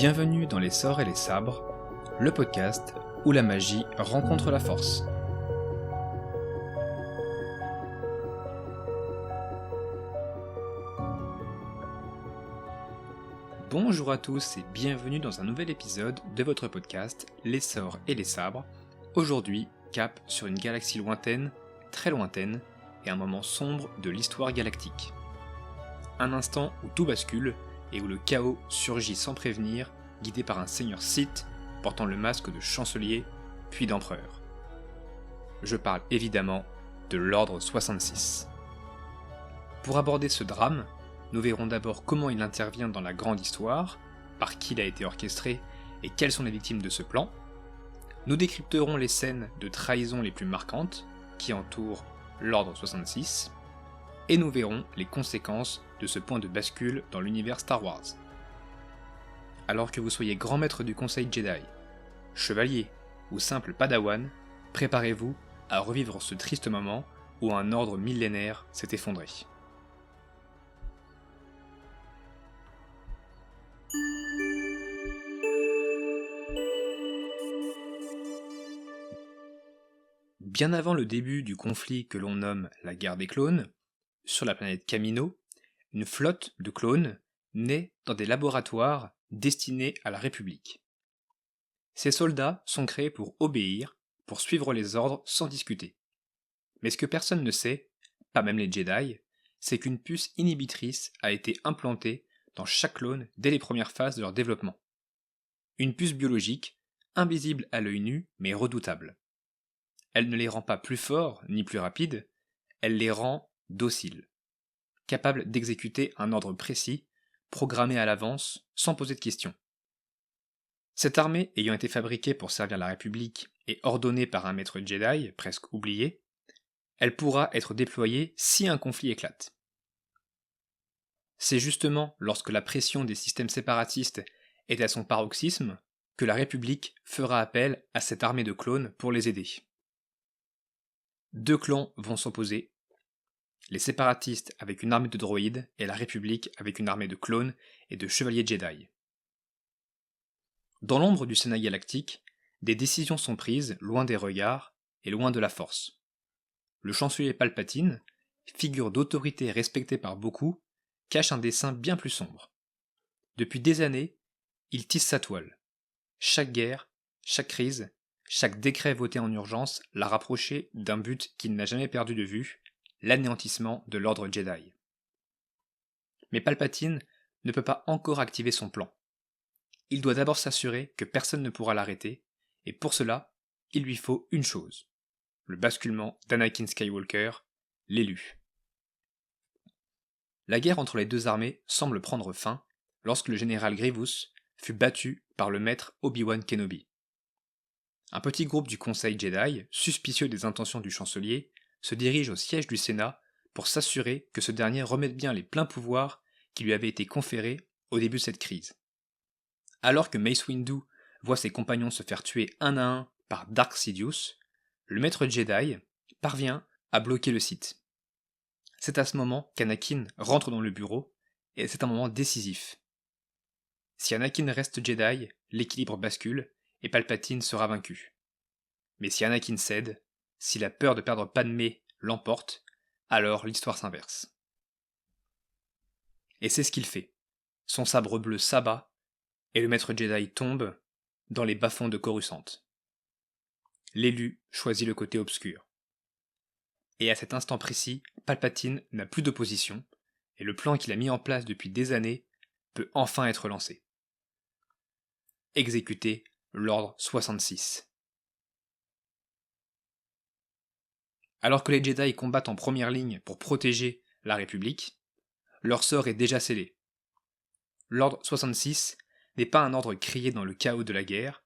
Bienvenue dans Les Sorts et les Sabres, le podcast où la magie rencontre la force. Bonjour à tous et bienvenue dans un nouvel épisode de votre podcast Les Sorts et les Sabres. Aujourd'hui, cap sur une galaxie lointaine, très lointaine, et un moment sombre de l'histoire galactique. Un instant où tout bascule et où le chaos surgit sans prévenir, guidé par un seigneur Sith portant le masque de chancelier, puis d'empereur. Je parle évidemment de l'Ordre 66. Pour aborder ce drame, nous verrons d'abord comment il intervient dans la grande histoire, par qui il a été orchestré et quelles sont les victimes de ce plan. Nous décrypterons les scènes de trahison les plus marquantes qui entourent l'Ordre 66, et nous verrons les conséquences de ce point de bascule dans l'univers Star Wars. Alors que vous soyez grand maître du Conseil Jedi, chevalier ou simple padawan, préparez-vous à revivre ce triste moment où un ordre millénaire s'est effondré. Bien avant le début du conflit que l'on nomme la guerre des clones, sur la planète Kamino, une flotte de clones naît dans des laboratoires destinés à la République. Ces soldats sont créés pour obéir, pour suivre les ordres sans discuter. Mais ce que personne ne sait, pas même les Jedi, c'est qu'une puce inhibitrice a été implantée dans chaque clone dès les premières phases de leur développement. Une puce biologique, invisible à l'œil nu, mais redoutable. Elle ne les rend pas plus forts ni plus rapides, elle les rend dociles, capables d'exécuter un ordre précis, programmé à l'avance, sans poser de questions. Cette armée ayant été fabriquée pour servir la République et ordonnée par un maître Jedi, presque oublié, elle pourra être déployée si un conflit éclate. C'est justement lorsque la pression des systèmes séparatistes est à son paroxysme que la République fera appel à cette armée de clones pour les aider. Deux clans vont s'opposer, les séparatistes avec une armée de droïdes et la République avec une armée de clones et de chevaliers Jedi. Dans l'ombre du Sénat galactique, des décisions sont prises loin des regards et loin de la force. Le chancelier Palpatine, figure d'autorité respectée par beaucoup, cache un dessein bien plus sombre. Depuis des années, il tisse sa toile. Chaque guerre, chaque crise, chaque décret voté en urgence l'a rapproché d'un but qu'il n'a jamais perdu de vue, l'anéantissement de l'ordre Jedi. Mais Palpatine ne peut pas encore activer son plan. Il doit d'abord s'assurer que personne ne pourra l'arrêter, et pour cela, il lui faut une chose, le basculement d'Anakin Skywalker, l'élu. La guerre entre les deux armées semble prendre fin lorsque le général Grievous fut battu par le maître Obi-Wan Kenobi. Un petit groupe du Conseil Jedi, suspicieux des intentions du chancelier, se dirige au siège du Sénat pour s'assurer que ce dernier remette bien les pleins pouvoirs qui lui avaient été conférés au début de cette crise. Alors que Mace Windu voit ses compagnons se faire tuer un à un par Darth Sidious, le maître Jedi parvient à bloquer le site. C'est à ce moment qu'Anakin rentre dans le bureau, et c'est un moment décisif. Si Anakin reste Jedi, l'équilibre bascule, et Palpatine sera vaincu. Mais si Anakin cède, si la peur de perdre Padmé l'emporte, alors l'histoire s'inverse. Et c'est ce qu'il fait. Son sabre bleu s'abat, et le maître Jedi tombe dans les bas-fonds de Coruscant. L'élu choisit le côté obscur. Et à cet instant précis, Palpatine n'a plus d'opposition, et le plan qu'il a mis en place depuis des années peut enfin être lancé. Exécuter l'Ordre 66. Alors que les Jedi combattent en première ligne pour protéger la République, leur sort est déjà scellé. L'Ordre 66 n'est pas un ordre crié dans le chaos de la guerre,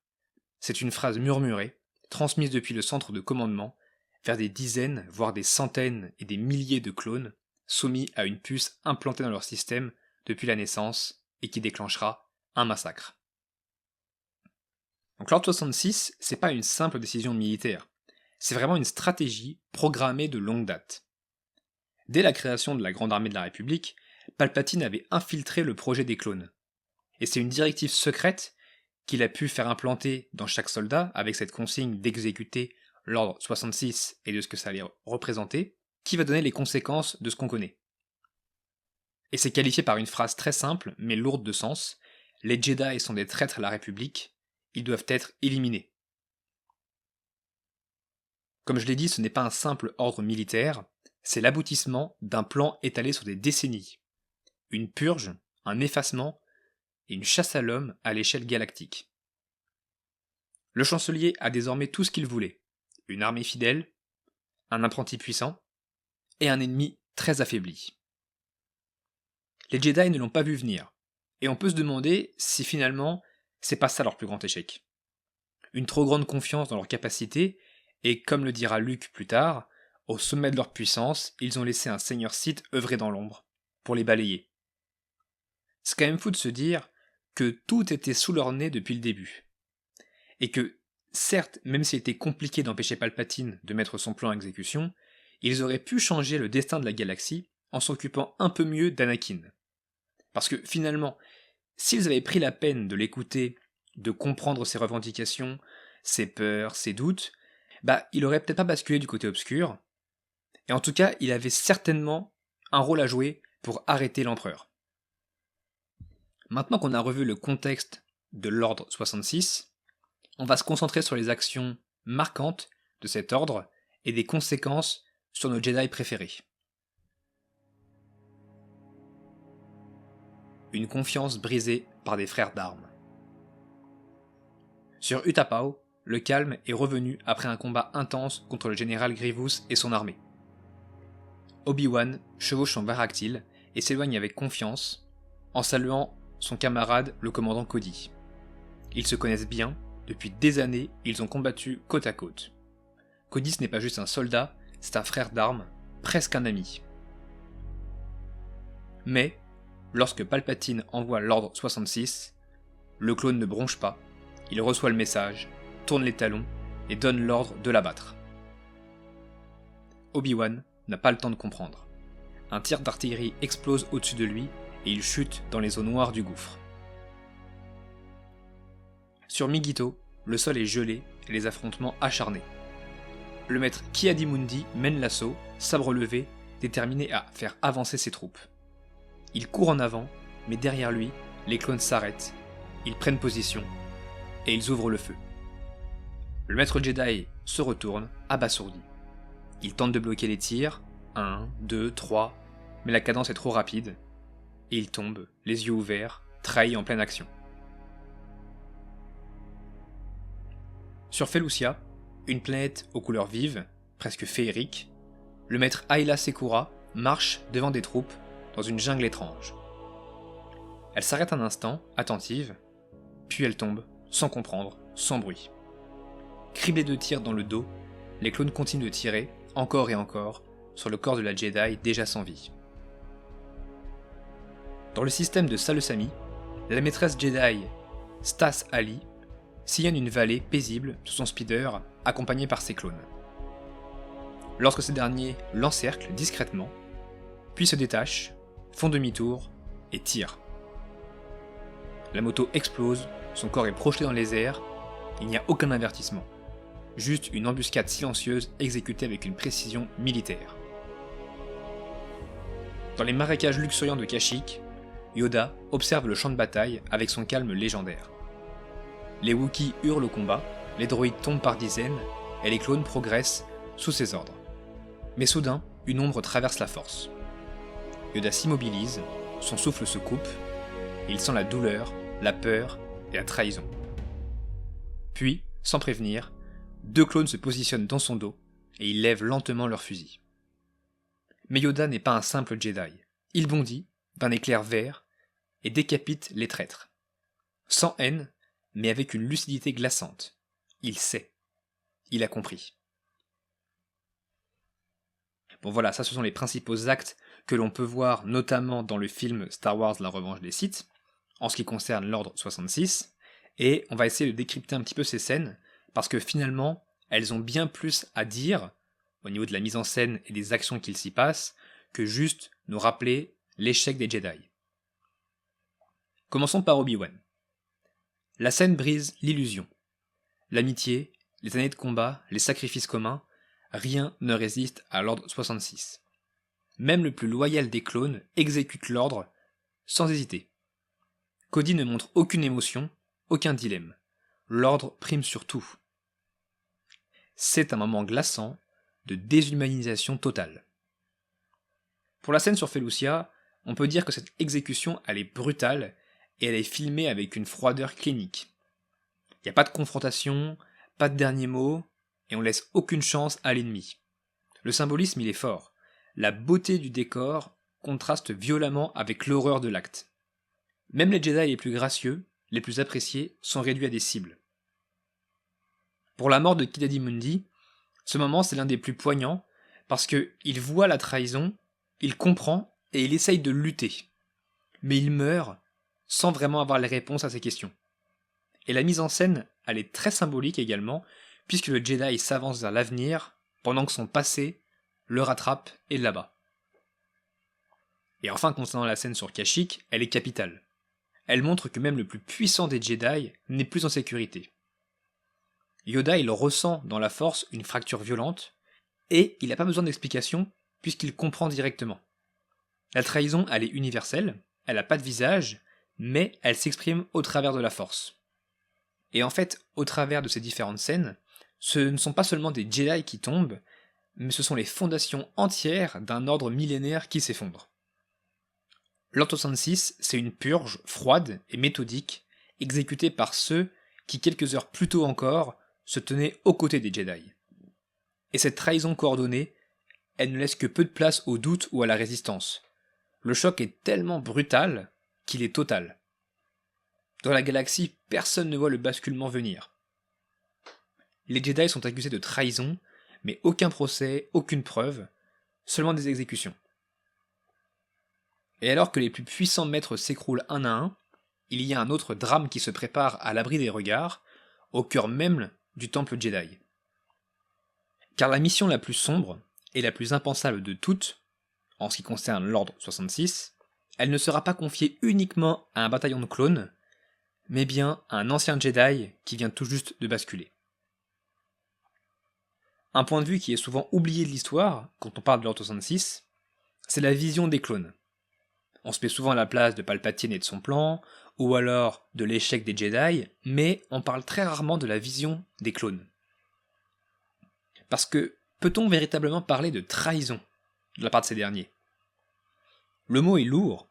c'est une phrase murmurée, transmise depuis le centre de commandement, vers des dizaines, voire des centaines et des milliers de clones, soumis à une puce implantée dans leur système depuis la naissance et qui déclenchera un massacre. Donc l'Ordre 66, c'est pas une simple décision militaire, c'est vraiment une stratégie programmée de longue date. Dès la création de la Grande Armée de la République, Palpatine avait infiltré le projet des clones. Et c'est une directive secrète qu'il a pu faire implanter dans chaque soldat, avec cette consigne d'exécuter l'ordre 66 et de ce que ça allait représenter, qui va donner les conséquences de ce qu'on connaît. Et c'est qualifié par une phrase très simple, mais lourde de sens. Les Jedi sont des traîtres à la République, ils doivent être éliminés. Comme je l'ai dit, ce n'est pas un simple ordre militaire, c'est l'aboutissement d'un plan étalé sur des décennies. Une purge, un effacement et une chasse à l'homme à l'échelle galactique. Le chancelier a désormais tout ce qu'il voulait. Une armée fidèle, un apprenti puissant et un ennemi très affaibli. Les Jedi ne l'ont pas vu venir, et on peut se demander si finalement c'est pas ça leur plus grand échec. Une trop grande confiance dans leurs capacités, et comme le dira Luke plus tard, au sommet de leur puissance, ils ont laissé un seigneur Sith œuvrer dans l'ombre, pour les balayer. C'est quand même fou de se dire que tout était sous leur nez depuis le début. Et que, certes, même s'il était compliqué d'empêcher Palpatine de mettre son plan à exécution, ils auraient pu changer le destin de la galaxie en s'occupant un peu mieux d'Anakin. Parce que finalement, s'ils avaient pris la peine de l'écouter, de comprendre ses revendications, ses peurs, ses doutes, il aurait peut-être pas basculé du côté obscur, et en tout cas, il avait certainement un rôle à jouer pour arrêter l'empereur. Maintenant qu'on a revu le contexte de l'ordre 66, on va se concentrer sur les actions marquantes de cet ordre et des conséquences sur nos Jedi préférés. Une confiance brisée par des frères d'armes. Sur Utapau, le calme est revenu après un combat intense contre le général Grievous et son armée. Obi-Wan chevauche son varactyle et s'éloigne avec confiance, en saluant son camarade le commandant Cody. Ils se connaissent bien, depuis des années ils ont combattu côte à côte. Cody ce n'est pas juste un soldat, c'est un frère d'armes, presque un ami. Mais, lorsque Palpatine envoie l'ordre 66, le clone ne bronche pas, il reçoit le message, tourne les talons et donne l'ordre de l'abattre. Obi-Wan n'a pas le temps de comprendre. Un tir d'artillerie explose au-dessus de lui et il chute dans les eaux noires du gouffre. Sur Migito, le sol est gelé et les affrontements acharnés. Le maître Ki-Adi-Mundi mène l'assaut, sabre levé, déterminé à faire avancer ses troupes. Il court en avant, mais derrière lui, les clones s'arrêtent, ils prennent position, et ils ouvrent le feu. Le maître Jedi se retourne, abasourdi. Il tente de bloquer les tirs, 1, 2, 3, mais la cadence est trop rapide, et il tombe, les yeux ouverts, trahi en pleine action. Sur Felucia, une planète aux couleurs vives, presque féerique, le maître Ayla Secura marche devant des troupes dans une jungle étrange. Elle s'arrête un instant, attentive, puis elle tombe, sans comprendre, sans bruit. Criblés de tirs dans le dos, les clones continuent de tirer, encore et encore, sur le corps de la Jedi déjà sans vie. Dans le système de Saleussami, la maîtresse Jedi Stas Ali sillonne une vallée paisible sous son speeder, accompagnée par ses clones. Lorsque ces derniers l'encerclent discrètement, puis se détachent, font demi-tour et tirent. La moto explose, son corps est projeté dans les airs, il n'y a aucun avertissement. Juste une embuscade silencieuse exécutée avec une précision militaire. Dans les marécages luxuriants de Kashyyyk, Yoda observe le champ de bataille avec son calme légendaire. Les Wookiees hurlent au combat, les droïdes tombent par dizaines, et les clones progressent sous ses ordres. Mais soudain, une ombre traverse la force. Yoda s'immobilise, son souffle se coupe, et il sent la douleur, la peur et la trahison. Puis, sans prévenir, 2 clones se positionnent dans son dos, et ils lèvent lentement leurs fusils. Mais Yoda n'est pas un simple Jedi. Il bondit, d'un éclair vert, et décapite les traîtres. Sans haine, mais avec une lucidité glaçante. Il sait. Il a compris. Bon voilà, ça ce sont les principaux actes que l'on peut voir notamment dans le film Star Wars La Revanche des Sith, en ce qui concerne l'ordre 66, et on va essayer de décrypter un petit peu ces scènes, parce que finalement, elles ont bien plus à dire, au niveau de la mise en scène et des actions qu'il s'y passe, que juste nous rappeler l'échec des Jedi. Commençons par Obi-Wan. La scène brise l'illusion. L'amitié, les années de combat, les sacrifices communs, rien ne résiste à l'ordre 66. Même le plus loyal des clones exécute l'ordre sans hésiter. Cody ne montre aucune émotion, aucun dilemme. L'ordre prime sur tout. C'est un moment glaçant de déshumanisation totale. Pour la scène sur Felucia, on peut dire que cette exécution elle est brutale et elle est filmée avec une froideur clinique. Il n'y a pas de confrontation, pas de dernier mot, et on laisse aucune chance à l'ennemi. Le symbolisme il est fort. La beauté du décor contraste violemment avec l'horreur de l'acte. Même les Jedi les plus gracieux, les plus appréciés, sont réduits à des cibles. Pour la mort de Ki-Adi-Mundi, ce moment c'est l'un des plus poignants parce qu'il voit la trahison, il comprend et il essaye de lutter. Mais il meurt sans vraiment avoir les réponses à ses questions. Et la mise en scène, elle est très symbolique également, puisque le Jedi s'avance vers l'avenir pendant que son passé le rattrape et l'abat. Et enfin, concernant la scène sur Kashyyyk, elle est capitale. Elle montre que même le plus puissant des Jedi n'est plus en sécurité. Yoda, il ressent dans la Force une fracture violente, et il n'a pas besoin d'explication, puisqu'il comprend directement. La trahison, elle est universelle, elle n'a pas de visage, mais elle s'exprime au travers de la Force. Et en fait, au travers de ces différentes scènes, ce ne sont pas seulement des Jedi qui tombent, mais ce sont les fondations entières d'un ordre millénaire qui s'effondre. L'Ordre 66, c'est une purge froide et méthodique, exécutée par ceux qui, quelques heures plus tôt encore, se tenaient aux côtés des Jedi. Et cette trahison coordonnée, elle ne laisse que peu de place au doute ou à la résistance. Le choc est tellement brutal qu'il est total. Dans la galaxie, personne ne voit le basculement venir. Les Jedi sont accusés de trahison, mais aucun procès, aucune preuve, seulement des exécutions. Et alors que les plus puissants maîtres s'écroulent un à un, il y a un autre drame qui se prépare à l'abri des regards, au cœur même du temple Jedi. Car la mission la plus sombre et la plus impensable de toutes, en ce qui concerne l'Ordre 66, elle ne sera pas confiée uniquement à un bataillon de clones, mais bien à un ancien Jedi qui vient tout juste de basculer. Un point de vue qui est souvent oublié de l'histoire, quand on parle de l'Ordre 66, c'est la vision des clones. On se met souvent à la place de Palpatine et de son plan, ou alors de l'échec des Jedi, mais on parle très rarement de la vision des clones. Parce que, peut-on véritablement parler de trahison de la part de ces derniers ? Le mot est lourd,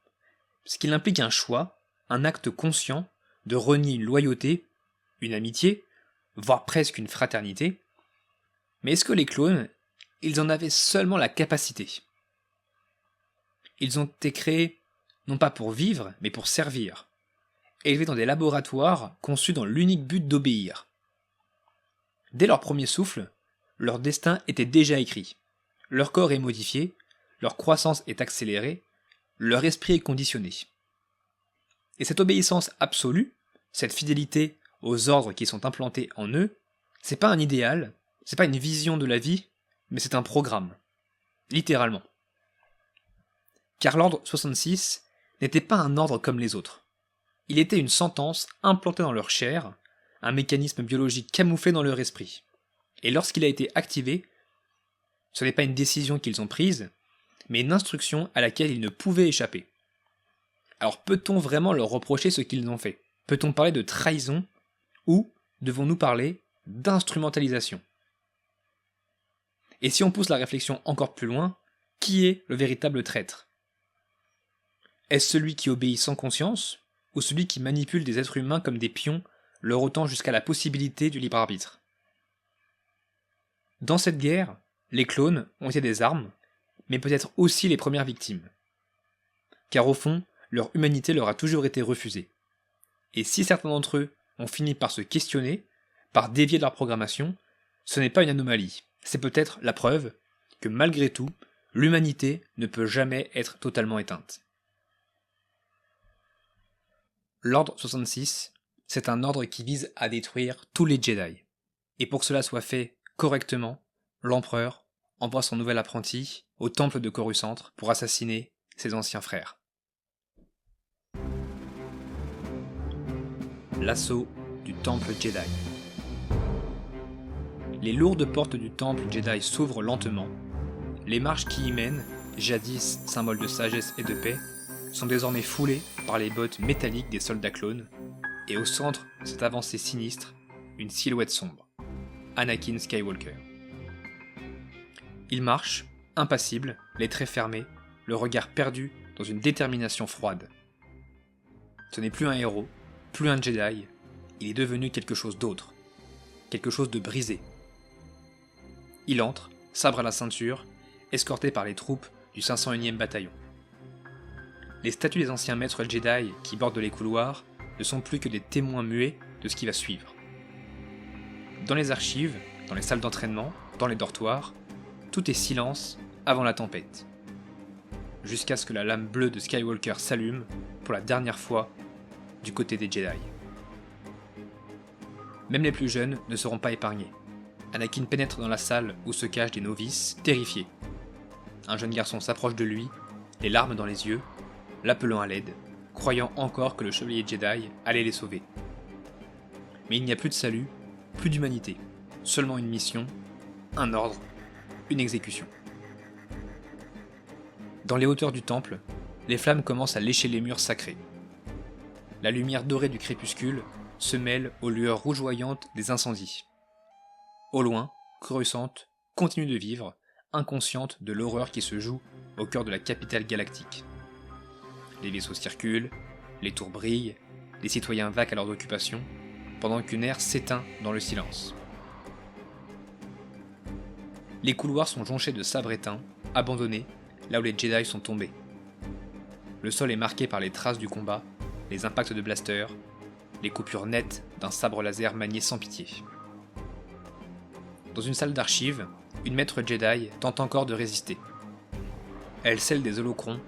puisqu'il implique un choix, un acte conscient, de renier une loyauté, une amitié, voire presque une fraternité. Mais est-ce que les clones, ils en avaient seulement la capacité ? Ils ont été créés non pas pour vivre, mais pour servir, élevés dans des laboratoires conçus dans l'unique but d'obéir. Dès leur premier souffle, leur destin était déjà écrit. Leur corps est modifié, leur croissance est accélérée, leur esprit est conditionné. Et cette obéissance absolue, cette fidélité aux ordres qui sont implantés en eux, c'est pas un idéal, c'est pas une vision de la vie, mais c'est un programme. Littéralement. Car l'ordre 66 n'était pas un ordre comme les autres. Il était une sentence implantée dans leur chair, un mécanisme biologique camouflé dans leur esprit. Et lorsqu'il a été activé, ce n'est pas une décision qu'ils ont prise, mais une instruction à laquelle ils ne pouvaient échapper. Alors peut-on vraiment leur reprocher ce qu'ils ont fait ? Peut-on parler de trahison ou devons-nous parler d'instrumentalisation ? Et si on pousse la réflexion encore plus loin, qui est le véritable traître ? Est-ce celui qui obéit sans conscience, ou celui qui manipule des êtres humains comme des pions, leur ôtant jusqu'à la possibilité du libre arbitre ? Dans cette guerre, les clones ont été des armes, mais peut-être aussi les premières victimes. Car au fond, leur humanité leur a toujours été refusée. Et si certains d'entre eux ont fini par se questionner, par dévier de leur programmation, ce n'est pas une anomalie, c'est peut-être la preuve que malgré tout, l'humanité ne peut jamais être totalement éteinte. L'Ordre 66, c'est un ordre qui vise à détruire tous les Jedi. Et pour que cela soit fait correctement, l'empereur envoie son nouvel apprenti au temple de Coruscant pour assassiner ses anciens frères. l'assaut du Temple Jedi. Les lourdes portes du Temple Jedi s'ouvrent lentement. Les marches qui y mènent, jadis symbole de sagesse et de paix, sont désormais foulées par les bottes métalliques des soldats clones, et au centre de cette avancée sinistre, une silhouette sombre, Anakin Skywalker. Il marche, impassible, les traits fermés, le regard perdu dans une détermination froide. Ce n'est plus un héros, plus un Jedi, il est devenu quelque chose d'autre, quelque chose de brisé. Il entre, sabre à la ceinture, escorté par les troupes du 501e bataillon. Les statues des anciens maîtres Jedi qui bordent les couloirs ne sont plus que des témoins muets de ce qui va suivre. Dans les archives, dans les salles d'entraînement, dans les dortoirs, tout est silence avant la tempête. Jusqu'à ce que la lame bleue de Skywalker s'allume pour la dernière fois du côté des Jedi. Même les plus jeunes ne seront pas épargnés. Anakin pénètre dans la salle où se cachent des novices, terrifiés. Un jeune garçon s'approche de lui, les larmes dans les yeux, l'appelant à l'aide, croyant encore que le chevalier Jedi allait les sauver. Mais il n'y a plus de salut, plus d'humanité, seulement une mission, un ordre, une exécution. Dans les hauteurs du temple, les flammes commencent à lécher les murs sacrés. La lumière dorée du crépuscule se mêle aux lueurs rougeoyantes des incendies. Au loin, Coruscant continue de vivre, inconsciente de l'horreur qui se joue au cœur de la capitale galactique. Les vaisseaux circulent, les tours brillent, les citoyens vaquent à leurs occupations, pendant qu'une ère s'éteint dans le silence. Les couloirs sont jonchés de sabres éteints, abandonnés, là où les Jedi sont tombés. Le sol est marqué par les traces du combat, les impacts de blasters, les coupures nettes d'un sabre laser manié sans pitié. Dans une salle d'archives, une maître Jedi tente encore de résister. Elle scelle des holocrons,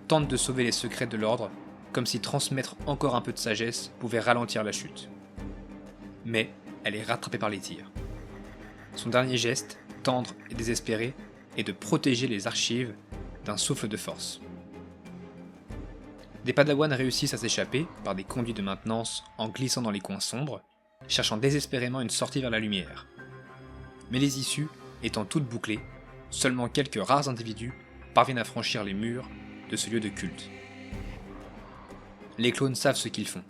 tente de sauver les secrets de l'ordre, comme si transmettre encore un peu de sagesse pouvait ralentir la chute. Mais elle est rattrapée par les tirs. Son dernier geste, tendre et désespéré, est de protéger les archives d'un souffle de force. Des padawans réussissent à s'échapper par des conduits de maintenance en glissant dans les coins sombres, cherchant désespérément une sortie vers la lumière. Mais les issues étant toutes bouclées, seulement quelques rares individus parviennent à franchir les murs de ce lieu de culte. Les clones savent ce qu'ils font.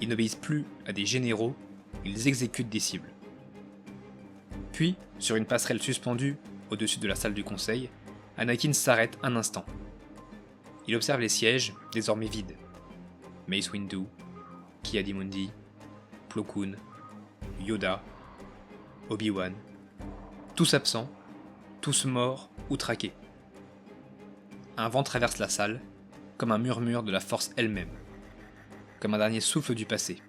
Ils n'obéissent plus à des généraux, ils exécutent des cibles. Puis, sur une passerelle suspendue au-dessus de la salle du conseil, Anakin s'arrête un instant. Il observe les sièges, désormais vides. Mace Windu, Ki-Adi-Mundi, Plo Koon, Yoda, Obi-Wan, tous absents, tous morts ou traqués. Un vent traverse la salle, comme un murmure de la force elle-même, comme un dernier souffle du passé.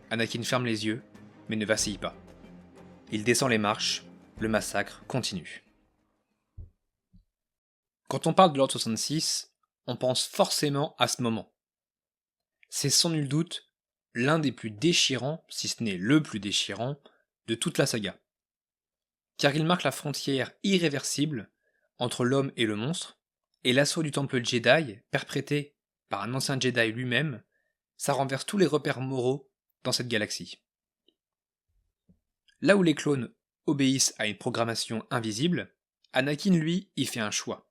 Anakin ferme les yeux, mais ne vacille pas. Il descend les marches, le massacre continue. Quand on parle de l'Ordre 66, on pense forcément à ce moment. C'est sans nul doute l'un des plus déchirants, si ce n'est le plus déchirant, de toute la saga. Car il marque la frontière irréversible entre l'homme et le monstre, et l'assaut du Temple Jedi, perpétré par un ancien Jedi lui-même, ça renverse tous les repères moraux dans cette galaxie. Là où les clones obéissent à une programmation invisible, Anakin, lui, y fait un choix.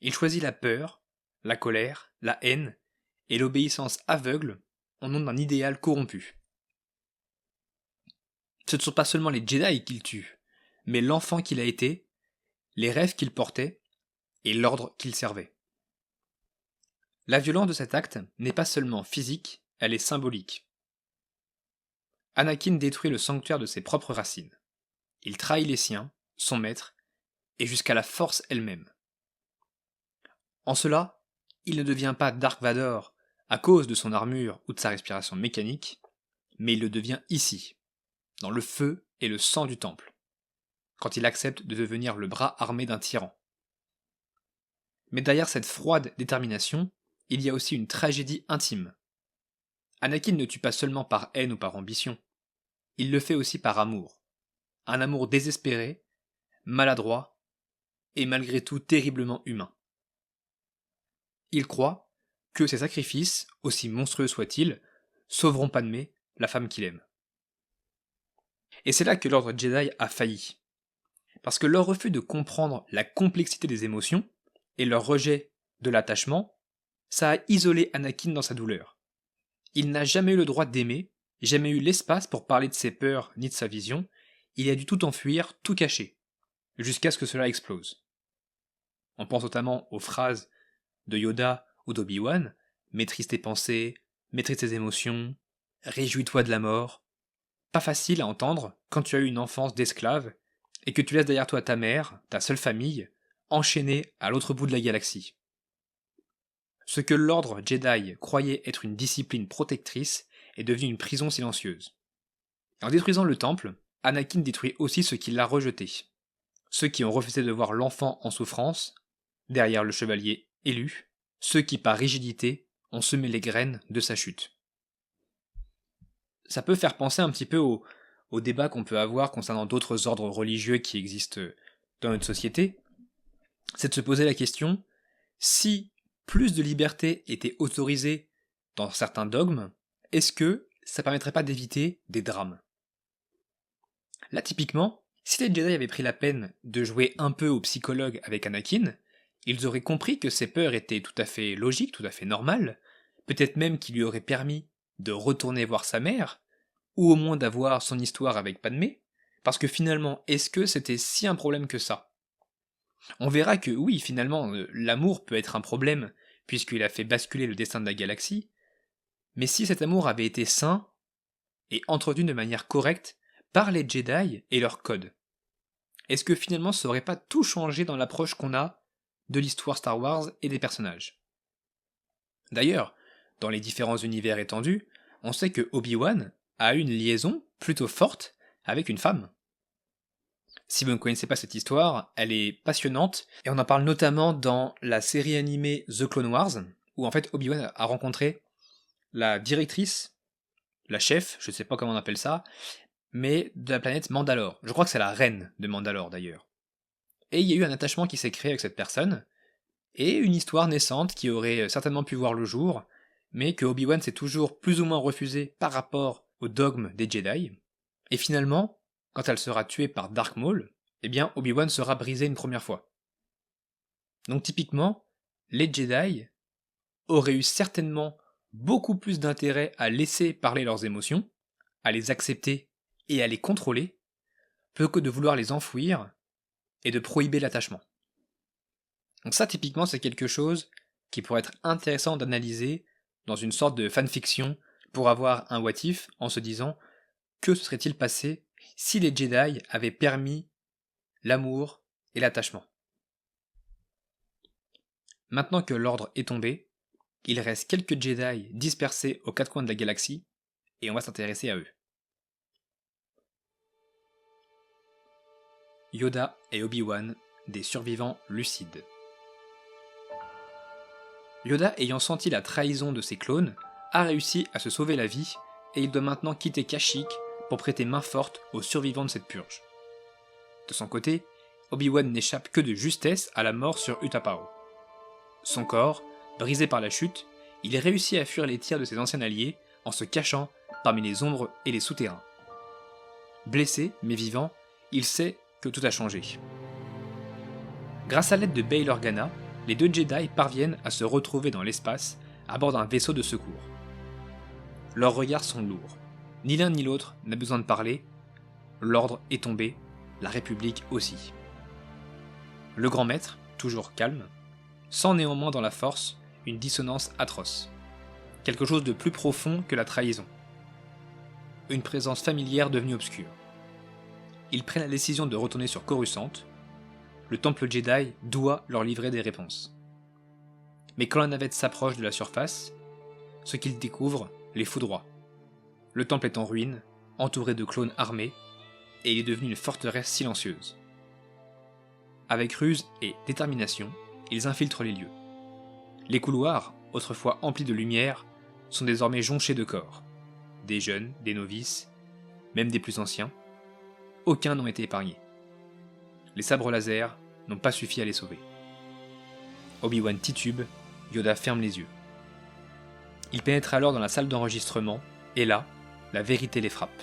Il choisit la peur, la colère, la haine et l'obéissance aveugle au nom d'un idéal corrompu. Ce ne sont pas seulement les Jedi qu'il tue, mais l'enfant qu'il a été, les rêves qu'il portait et l'ordre qu'il servait. La violence de cet acte n'est pas seulement physique, elle est symbolique. Anakin détruit le sanctuaire de ses propres racines. Il trahit les siens, son maître, et jusqu'à la force elle-même. En cela, il ne devient pas Dark Vador à cause de son armure ou de sa respiration mécanique, mais il le devient ici, dans le feu et le sang du temple, quand il accepte de devenir le bras armé d'un tyran. Mais derrière cette froide détermination, il y a aussi une tragédie intime. Anakin ne tue pas seulement par haine ou par ambition, il le fait aussi par amour. Un amour désespéré, maladroit, et malgré tout terriblement humain. Il croit que ses sacrifices, aussi monstrueux soient-ils, sauveront Padmé, la femme qu'il aime. Et c'est là que l'ordre Jedi a failli. Parce que leur refus de comprendre la complexité des émotions et leur rejet de l'attachement, ça a isolé Anakin dans sa douleur. Il n'a jamais eu le droit d'aimer, jamais eu l'espace pour parler de ses peurs ni de sa vision, il a dû tout enfuir, tout cacher, jusqu'à ce que cela explose. On pense notamment aux phrases de Yoda ou d'Obi-Wan, maîtrise tes pensées, maîtrise tes émotions, réjouis-toi de la mort. Pas facile à entendre quand tu as eu une enfance d'esclave et que tu laisses derrière toi ta mère, ta seule famille, enchaînée à l'autre bout de la galaxie. Ce que l'ordre Jedi croyait être une discipline protectrice est devenu une prison silencieuse. En détruisant le temple, Anakin détruit aussi ceux qui l'ont rejeté. Ceux qui ont refusé de voir l'enfant en souffrance, derrière le chevalier élu, ceux qui par rigidité ont semé les graines de sa chute. Ça peut faire penser un petit peu au débat qu'on peut avoir concernant d'autres ordres religieux qui existent dans notre société, c'est de se poser la question, si plus de liberté était autorisée dans certains dogmes, est-ce que ça permettrait pas d'éviter des drames? Là typiquement, si les Jedi avaient pris la peine de jouer un peu au psychologue avec Anakin, ils auraient compris que ses peurs étaient tout à fait logiques, tout à fait normales, peut-être même qu'il lui aurait permis de retourner voir sa mère, ou au moins d'avoir son histoire avec Padmé, parce que finalement, est-ce que c'était si un problème que ça? On verra que oui, finalement, l'amour peut être un problème, puisqu'il a fait basculer le destin de la galaxie, mais si cet amour avait été sain, et entretenu de manière correcte, par les Jedi et leur code, est-ce que finalement ça aurait pas tout changé dans l'approche qu'on a de l'histoire Star Wars et des personnages? D'ailleurs, dans les différents univers étendus, on sait que Obi-Wan a eu une liaison plutôt forte avec une femme. Si vous ne connaissez pas cette histoire, elle est passionnante, et on en parle notamment dans la série animée The Clone Wars, où en fait Obi-Wan a rencontré la directrice, la chef, je ne sais pas comment on appelle ça, mais de la planète Mandalore. Je crois que c'est la reine de Mandalore d'ailleurs. Et il y a eu un attachement qui s'est créé avec cette personne, et une histoire naissante qui aurait certainement pu voir le jour, mais que Obi-Wan s'est toujours plus ou moins refusé par rapport au dogme des Jedi. Et finalement, quand elle sera tuée par Dark Maul, eh bien Obi-Wan sera brisé une première fois. Donc typiquement, les Jedi auraient eu certainement beaucoup plus d'intérêt à laisser parler leurs émotions, à les accepter et à les contrôler, plutôt que de vouloir les enfouir et de prohiber l'attachement. Donc ça typiquement c'est quelque chose qui pourrait être intéressant d'analyser dans une sorte de fanfiction pour avoir un what if en se disant que se serait-il passé si les Jedi avaient permis l'amour et l'attachement. Maintenant que l'ordre est tombé, il reste quelques Jedi dispersés aux quatre coins de la galaxie, et on va s'intéresser à eux. Yoda et Obi-Wan, des survivants lucides. Yoda, ayant senti la trahison de ses clones, a réussi à se sauver la vie, et il doit maintenant quitter Kashyyyk pour prêter main forte aux survivants de cette purge. De son côté, Obi-Wan n'échappe que de justesse à la mort sur Utapau. Son corps, brisé par la chute, il réussit à fuir les tirs de ses anciens alliés en se cachant parmi les ombres et les souterrains. Blessé, mais vivant, il sait que tout a changé. Grâce à l'aide de Bail Organa, les deux Jedi parviennent à se retrouver dans l'espace à bord d'un vaisseau de secours. Leurs regards sont lourds. Ni l'un ni l'autre n'a besoin de parler. L'ordre est tombé, la République aussi. Le grand maître, toujours calme, sent néanmoins dans la force une dissonance atroce. Quelque chose de plus profond que la trahison. Une présence familière devenue obscure. Ils prennent la décision de retourner sur Coruscant. Le temple Jedi doit leur livrer des réponses. Mais quand la navette s'approche de la surface, ce qu'ils découvrent les foudroie. Le temple est en ruine, entouré de clones armés, et il est devenu une forteresse silencieuse. Avec ruse et détermination, ils infiltrent les lieux. Les couloirs, autrefois emplis de lumière, sont désormais jonchés de corps. Des jeunes, des novices, même des plus anciens. Aucun n'ont été épargnés. Les sabres laser n'ont pas suffi à les sauver. Obi-Wan titube, Yoda ferme les yeux. Il pénètre alors dans la salle d'enregistrement Et là, la vérité les frappe.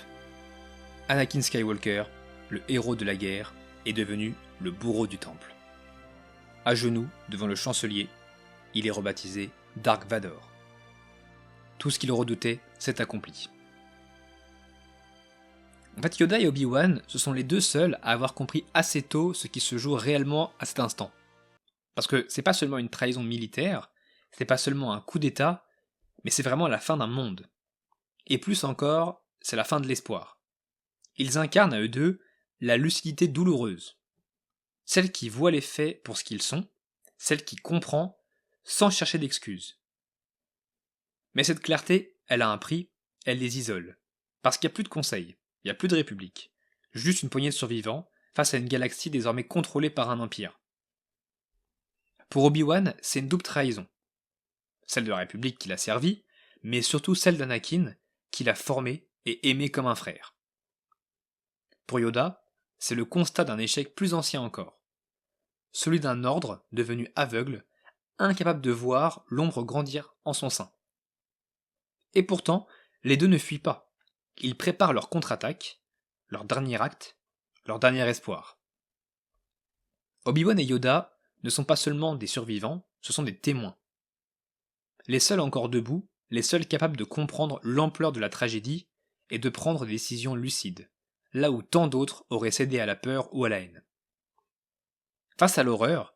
Anakin Skywalker, le héros de la guerre, est devenu le bourreau du temple. À genoux, devant le chancelier, il est rebaptisé Dark Vador. Tout ce qu'il redoutait s'est accompli. En fait, Yoda et Obi-Wan, ce sont les deux seuls à avoir compris assez tôt ce qui se joue réellement à cet instant. Parce que c'est pas seulement une trahison militaire, c'est pas seulement un coup d'état, mais c'est vraiment la fin d'un monde. Et plus encore, c'est la fin de l'espoir. Ils incarnent à eux deux la lucidité douloureuse. Celle qui voit les faits pour ce qu'ils sont, celle qui comprend sans chercher d'excuses. Mais cette clarté, elle a un prix, elle les isole. Parce qu'il n'y a plus de conseils, il n'y a plus de république. Juste une poignée de survivants face à une galaxie désormais contrôlée par un empire. Pour Obi-Wan, c'est une double trahison. Celle de la République qui l'a servi, mais surtout celle d'Anakin qui l'a formé et aimé comme un frère. Pour Yoda, c'est le constat d'un échec plus ancien encore. Celui d'un ordre devenu aveugle, incapable de voir l'ombre grandir en son sein. Et pourtant, les deux ne fuient pas. Ils préparent leur contre-attaque, leur dernier acte, leur dernier espoir. Obi-Wan et Yoda ne sont pas seulement des survivants, ce sont des témoins. Les seuls encore debout, les seuls capables de comprendre l'ampleur de la tragédie et de prendre des décisions lucides, là où tant d'autres auraient cédé à la peur ou à la haine. Face à l'horreur,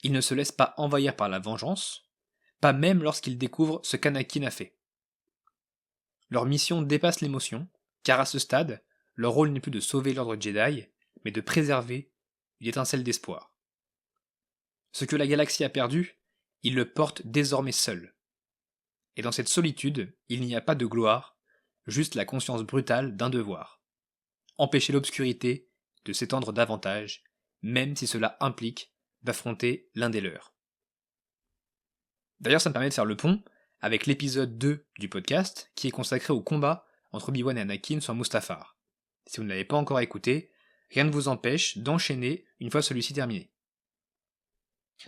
ils ne se laissent pas envahir par la vengeance, pas même lorsqu'ils découvrent ce qu'Anakin a fait. Leur mission dépasse l'émotion, car à ce stade, leur rôle n'est plus de sauver l'ordre Jedi, mais de préserver une étincelle d'espoir. Ce que la galaxie a perdu, ils le portent désormais seuls. Et dans cette solitude, il n'y a pas de gloire, juste la conscience brutale d'un devoir. Empêcher l'obscurité de s'étendre davantage, même si cela implique d'affronter l'un des leurs. D'ailleurs, ça me permet de faire le pont avec l'épisode 2 du podcast, qui est consacré au combat entre Obi-Wan et Anakin sur Mustafar. Si vous ne l'avez pas encore écouté, rien ne vous empêche d'enchaîner une fois celui-ci terminé.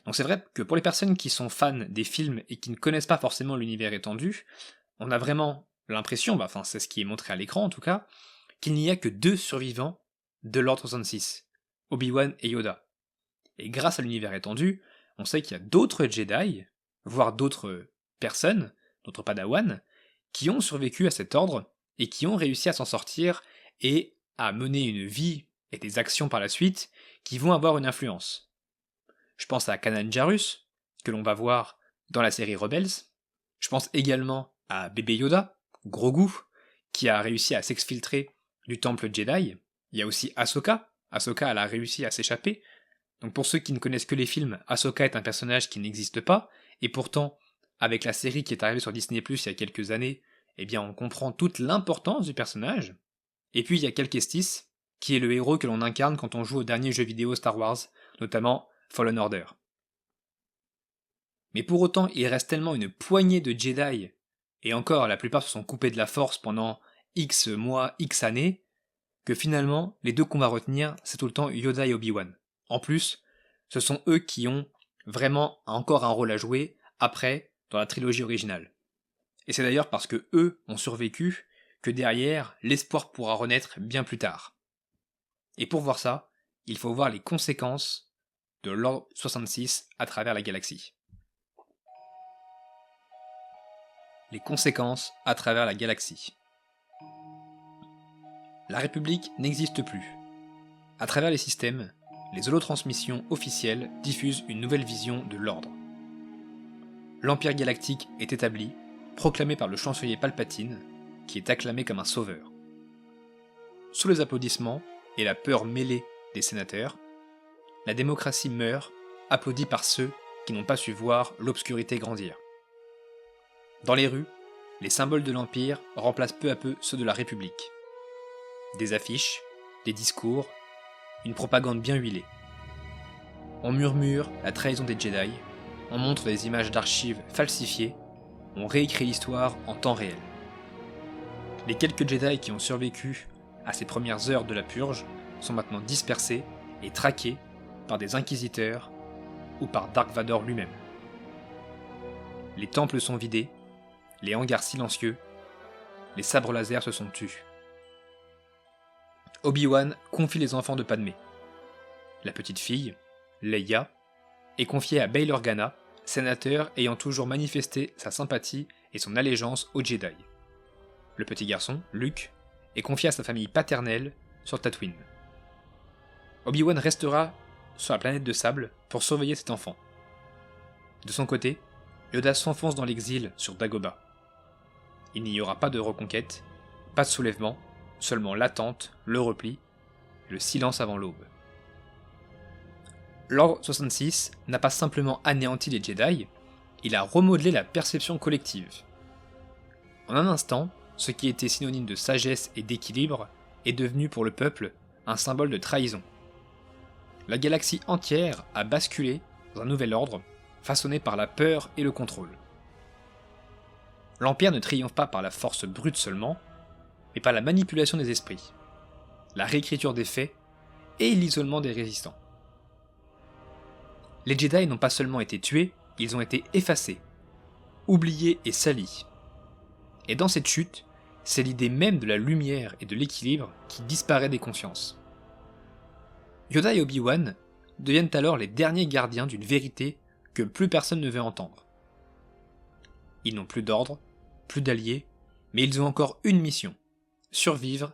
Donc c'est vrai que pour les personnes qui sont fans des films et qui ne connaissent pas forcément l'univers étendu, on a vraiment l'impression, c'est ce qui est montré à l'écran en tout cas, qu'il n'y a que 2 survivants de l'Ordre 66, Obi-Wan et Yoda. Et grâce à l'univers étendu, on sait qu'il y a d'autres Jedi, voire d'autres personnes, d'autres Padawan, qui ont survécu à cet ordre et qui ont réussi à s'en sortir et à mener une vie et des actions par la suite qui vont avoir une influence. Je pense à Kanan Jarrus, que l'on va voir dans la série Rebels. Je pense également à bébé Yoda, Grogu, qui a réussi à s'exfiltrer du temple Jedi. Il y a aussi Ahsoka. Ahsoka, elle a réussi à s'échapper. Donc pour ceux qui ne connaissent que les films, Ahsoka est un personnage qui n'existe pas, et pourtant, avec la série qui est arrivée sur Disney+, il y a quelques années, eh bien on comprend toute l'importance du personnage. Et puis il y a Cal Kestis, qui est le héros que l'on incarne quand on joue au dernier jeu vidéo Star Wars, notamment Fallen Order. Mais pour autant, il reste tellement une poignée de Jedi, et encore la plupart se sont coupés de la force pendant X mois, X années, que finalement, les deux qu'on va retenir, c'est tout le temps Yoda et Obi-Wan. En plus, ce sont eux qui ont vraiment encore un rôle à jouer après dans la trilogie originale. Et c'est d'ailleurs parce que eux ont survécu que derrière, l'espoir pourra renaître bien plus tard. Et pour voir ça, il faut voir les conséquences de l'Ordre 66 à travers la galaxie. Les conséquences à travers la galaxie. La République n'existe plus. À travers les systèmes, les holotransmissions officielles diffusent une nouvelle vision de l'ordre. L'Empire galactique est établi, proclamé par le chancelier Palpatine, qui est acclamé comme un sauveur. Sous les applaudissements et la peur mêlée des sénateurs, la démocratie meurt, applaudie par ceux qui n'ont pas su voir l'obscurité grandir. Dans les rues, les symboles de l'Empire remplacent peu à peu ceux de la République. Des affiches, des discours, une propagande bien huilée. On murmure la trahison des Jedi, on montre des images d'archives falsifiées, on réécrit l'histoire en temps réel. Les quelques Jedi qui ont survécu à ces premières heures de la purge sont maintenant dispersés et traqués par des inquisiteurs ou par Dark Vador lui-même. Les temples sont vidés, les hangars silencieux, les sabres laser se sont tus. Obi-Wan confie les enfants de Padmé. La petite fille, Leia, est confiée à Bail Organa, sénateur ayant toujours manifesté sa sympathie et son allégeance aux Jedi. Le petit garçon, Luke, est confié à sa famille paternelle sur Tatooine. Obi-Wan restera sur la planète de sable pour surveiller cet enfant. De son côté, Yoda s'enfonce dans l'exil sur Dagobah. Il n'y aura pas de reconquête, pas de soulèvement, seulement l'attente, le repli, et le silence avant l'aube. L'Ordre 66 n'a pas simplement anéanti les Jedi, il a remodelé la perception collective. En un instant, ce qui était synonyme de sagesse et d'équilibre est devenu pour le peuple un symbole de trahison. La galaxie entière a basculé dans un nouvel ordre, façonné par la peur et le contrôle. L'Empire ne triomphe pas par la force brute seulement, mais par la manipulation des esprits, la réécriture des faits et l'isolement des résistants. Les Jedi n'ont pas seulement été tués, ils ont été effacés, oubliés et salis. Et dans cette chute, c'est l'idée même de la lumière et de l'équilibre qui disparaît des consciences. Yoda et Obi-Wan deviennent alors les derniers gardiens d'une vérité que plus personne ne veut entendre. Ils n'ont plus d'ordre, plus d'alliés, mais ils ont encore une mission, survivre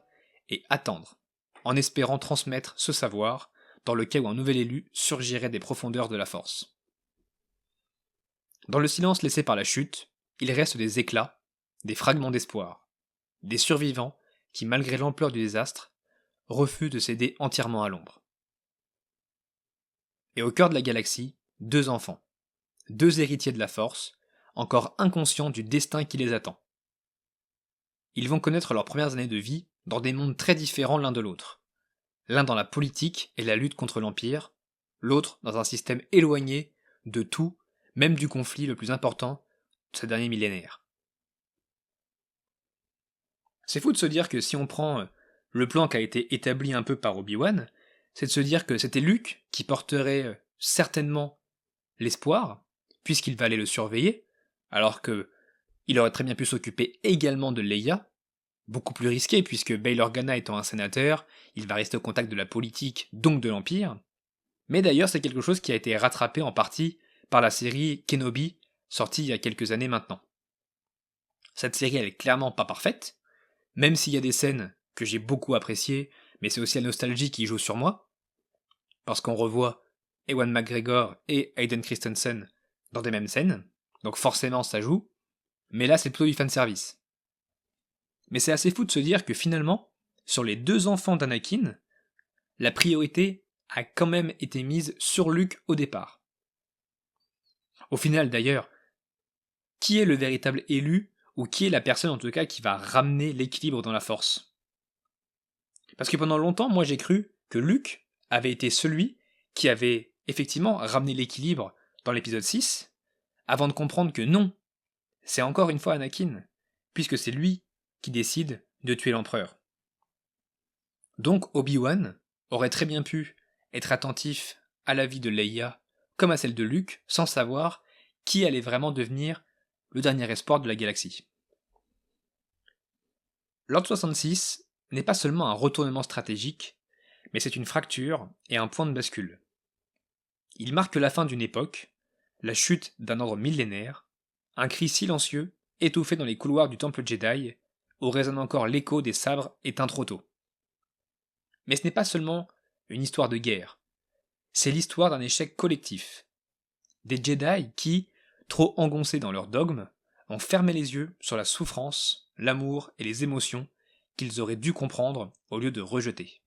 et attendre, en espérant transmettre ce savoir dans le cas où un nouvel élu surgirait des profondeurs de la force. Dans le silence laissé par la chute, il reste des éclats, des fragments d'espoir, des survivants qui, malgré l'ampleur du désastre, refusent de céder entièrement à l'ombre. Et au cœur de la galaxie, 2 enfants, 2 héritiers de la force, encore inconscients du destin qui les attend. Ils vont connaître leurs premières années de vie dans des mondes très différents l'un de l'autre. L'un dans la politique et la lutte contre l'Empire, l'autre dans un système éloigné de tout, même du conflit le plus important de ces derniers millénaires. C'est fou de se dire que si on prend le plan qui a été établi un peu par Obi-Wan, c'est de se dire que c'était Luke qui porterait certainement l'espoir, puisqu'il va aller le surveiller, alors que il aurait très bien pu s'occuper également de Leia, beaucoup plus risqué puisque Bail Organa étant un sénateur, il va rester au contact de la politique, donc de l'Empire. Mais d'ailleurs, c'est quelque chose qui a été rattrapé en partie par la série Kenobi, sortie il y a quelques années maintenant. Cette série, elle est clairement pas parfaite, même s'il y a des scènes que j'ai beaucoup appréciées, mais c'est aussi la nostalgie qui joue sur moi, parce qu'on revoit Ewan McGregor et Hayden Christensen dans des mêmes scènes, donc forcément ça joue, mais là c'est plutôt du fanservice. Mais c'est assez fou de se dire que finalement, sur les 2 enfants d'Anakin, la priorité a quand même été mise sur Luke au départ. Au final d'ailleurs, qui est le véritable élu, ou qui est la personne en tout cas qui va ramener l'équilibre dans la force? Parce que pendant longtemps, moi j'ai cru que Luke avait été celui qui avait effectivement ramené l'équilibre dans l'épisode 6, avant de comprendre que non, c'est encore une fois Anakin, puisque c'est lui qui décide de tuer l'empereur. Donc Obi-Wan aurait très bien pu être attentif à la vie de Leia comme à celle de Luke, sans savoir qui allait vraiment devenir le dernier espoir de la galaxie. L'Ordre 66 n'est pas seulement un retournement stratégique, mais c'est une fracture et un point de bascule. Il marque la fin d'une époque, la chute d'un ordre millénaire, un cri silencieux, étouffé dans les couloirs du temple Jedi, où résonne encore l'écho des sabres éteints trop tôt. Mais ce n'est pas seulement une histoire de guerre, c'est l'histoire d'un échec collectif. Des Jedi qui, trop engoncés dans leurs dogmes, ont fermé les yeux sur la souffrance, l'amour et les émotions qu'ils auraient dû comprendre au lieu de rejeter.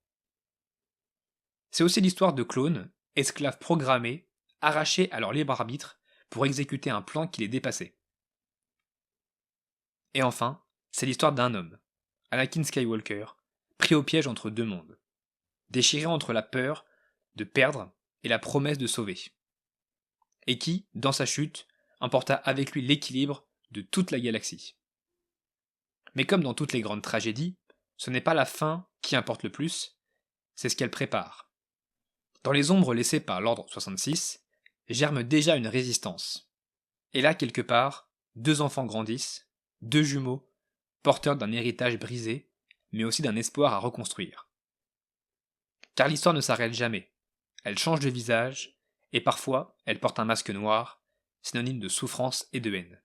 C'est aussi l'histoire de clones, esclaves programmés, arrachés à leur libre arbitre pour exécuter un plan qui les dépassait. Et enfin, c'est l'histoire d'un homme, Anakin Skywalker, pris au piège entre 2 mondes, déchiré entre la peur de perdre et la promesse de sauver, et qui, dans sa chute, emporta avec lui l'équilibre de toute la galaxie. Mais comme dans toutes les grandes tragédies, ce n'est pas la fin qui importe le plus, c'est ce qu'elle prépare. Dans les ombres laissées par l'Ordre 66, germe déjà une résistance. Et là, quelque part, 2 enfants grandissent, 2 jumeaux, porteurs d'un héritage brisé, mais aussi d'un espoir à reconstruire. Car l'histoire ne s'arrête jamais, elle change de visage, et parfois elle porte un masque noir, synonyme de souffrance et de haine.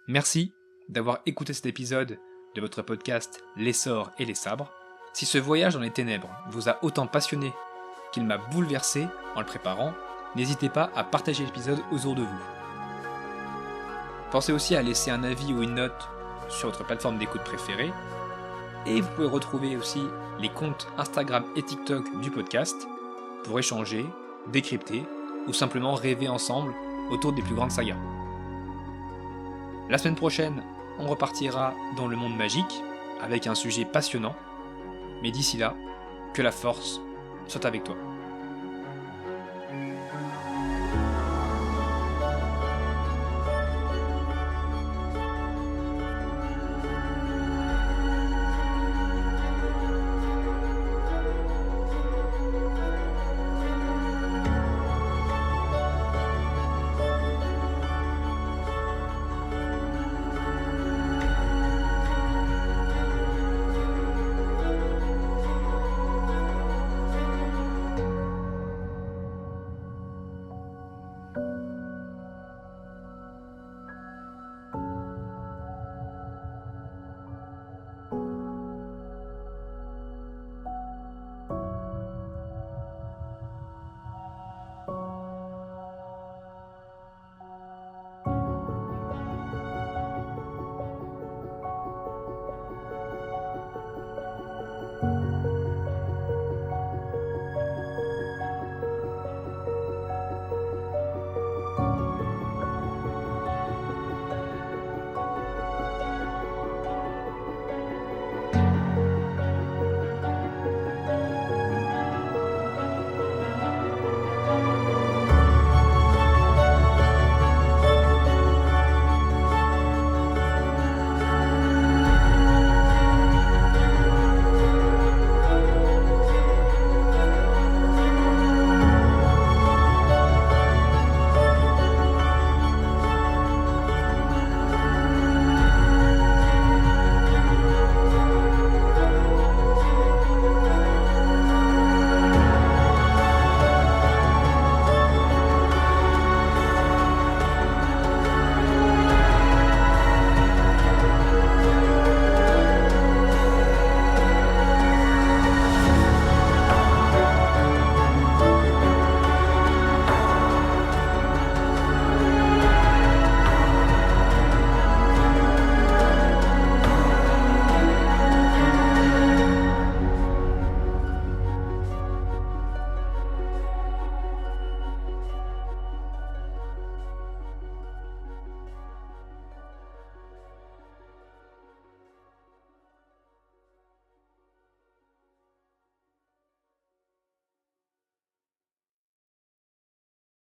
Merci d'avoir écouté cet épisode de votre podcast L'essor et les sabres. Si ce voyage dans les ténèbres vous a autant passionné qu'il m'a bouleversé en le préparant, n'hésitez pas à partager l'épisode autour de vous. Pensez aussi à laisser un avis ou une note sur votre plateforme d'écoute préférée. Et vous pouvez retrouver aussi les comptes Instagram et TikTok du podcast pour échanger, décrypter ou simplement rêver ensemble autour des plus grandes sagas. La semaine prochaine, on repartira dans le monde magique avec un sujet passionnant. Mais d'ici là, que la force soit avec toi.